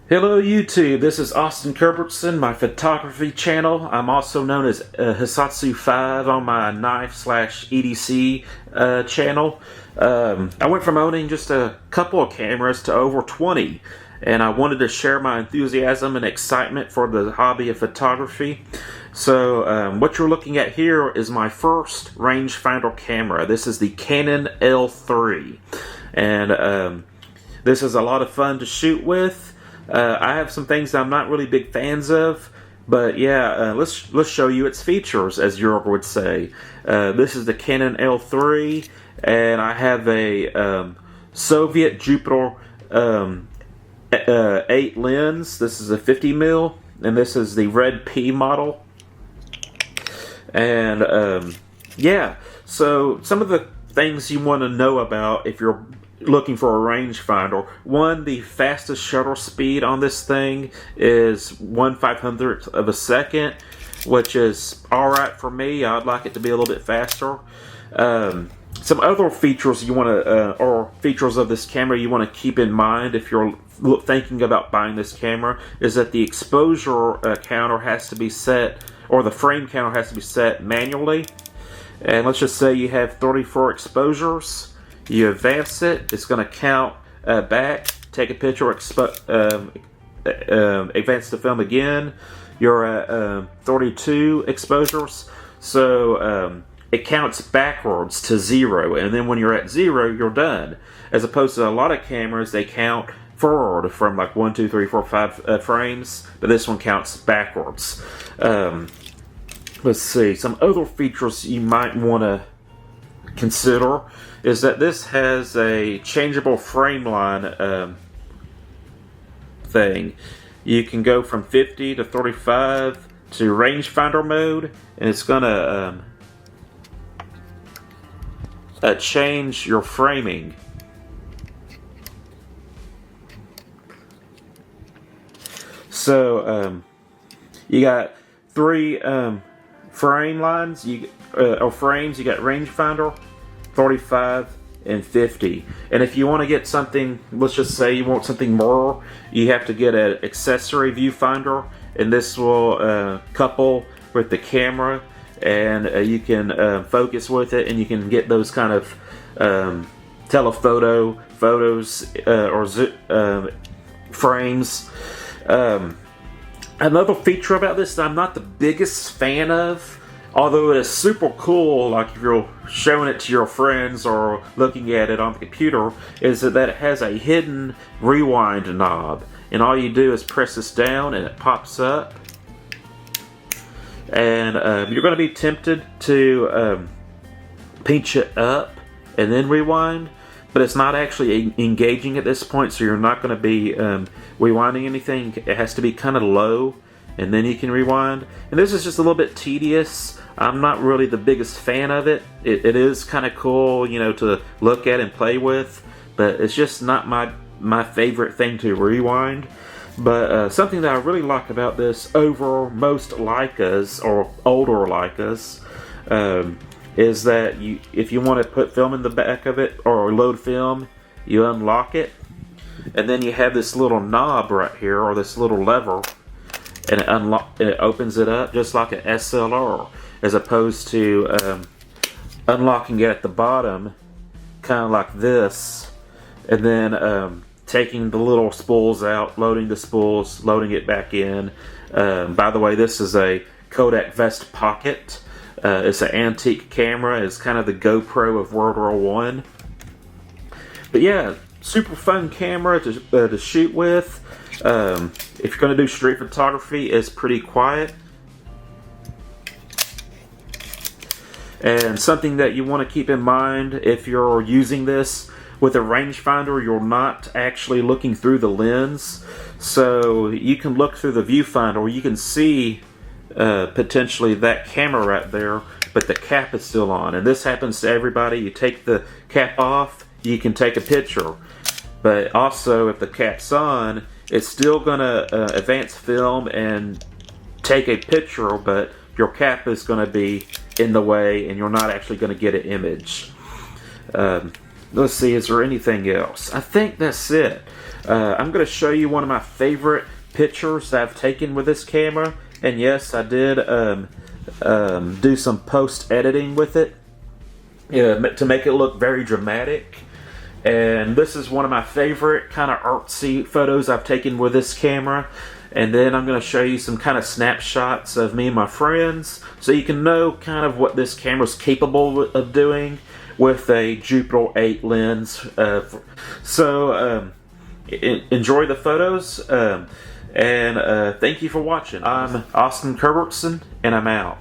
Hello YouTube, this is Austin Culbertson, my photography channel. I'm also known as Hisatsu5 on my knife/EDC channel. I went from owning just a couple of cameras to over 20, and I wanted to share my enthusiasm and excitement for the hobby of photography. So what you're looking at here is my first rangefinder camera. This is the Canon L3, and this is a lot of fun to shoot with. I have some things that I'm not really big fans of, but yeah, let's show you its features, as Jurg would say. This is the Canon L3, and I have a Soviet Jupiter 8 lens. This is a 50mm, and this is the Red P model. And yeah, so some of the things you want to know about if you're looking for a rangefinder. One, the fastest shutter speed on this thing is 1/500th of a second, which is alright for me. I'd like it to be a little bit faster. Some other features you want to, or features of this camera you want to keep in mind if you're thinking about buying this camera, is that the exposure counter has to be set, or the frame counter has to be set manually. And let's just say you have 34 exposures. You advance it, it's going to count back, take a picture, advance the film again. You're at 32 exposures, so it counts backwards to 0, and then when you're at 0, you're done. As opposed to a lot of cameras, they count forward from like 1, 2, 3, 4, 5 frames, but this one counts backwards. Let's see, some other features you might want to consider is that this has a changeable frame line thing. You can go from 50 to 35 to rangefinder mode, and it's gonna change your framing. So you got 3 frame lines, or frames. You got rangefinder, 35, and 50. And if you want to get something, let's just say you want something more, you have to get an accessory viewfinder, and this will couple with the camera, and you can focus with it, and you can get those kind of telephoto photos or frames. Another feature about this that I'm not the biggest fan of, although it is super cool, like if you're showing it to your friends or looking at it on the computer, is that it has a hidden rewind knob. And all you do is press this down and it pops up. And you're going to be tempted to pinch it up and then rewind, but it's not actually engaging at this point, so you're not going to be rewinding anything. It has to be kind of low, and then you can rewind. And this is just a little bit tedious. I'm not really the biggest fan of it. It is kind of cool, you know, to look at and play with, but it's just not my favorite thing to rewind. But something that I really like about this over most Leicas or older Leicas is that if you want to put film in the back of it or load film, you unlock it, and then you have this little knob right here, or this little lever, and it opens it up just like an SLR, as opposed to unlocking it at the bottom, kind of like this, and then taking the little spools out, loading the spools, loading it back in. By the way, this is a Kodak Vest Pocket. It's an antique camera. It's kind of the GoPro of World War I. But yeah, super fun camera to shoot with. If you're going to do street photography, it's pretty quiet. And something that you want to keep in mind if you're using this with a rangefinder, you're not actually looking through the lens. So you can look through the viewfinder, you can see potentially that camera right there, but the cap is still on. And this happens to everybody. You take the cap off, you can take a picture. But also, if the cap's on, it's still going to advance film and take a picture, but your cap is going to be in the way and you're not actually going to get an image. Let's see, is there anything else? I think that's it. I'm going to show you one of my favorite pictures that I've taken with this camera. And yes, I did do some post-editing with it to make it look very dramatic. And this is one of my favorite kind of artsy photos I've taken with this camera. And then I'm going to show you some kind of snapshots of me and my friends, so you can know kind of what this camera's capable of doing with a Jupiter 8 lens. Enjoy the photos, and thank you for watching. I'm Austin Kerbertson, and I'm out.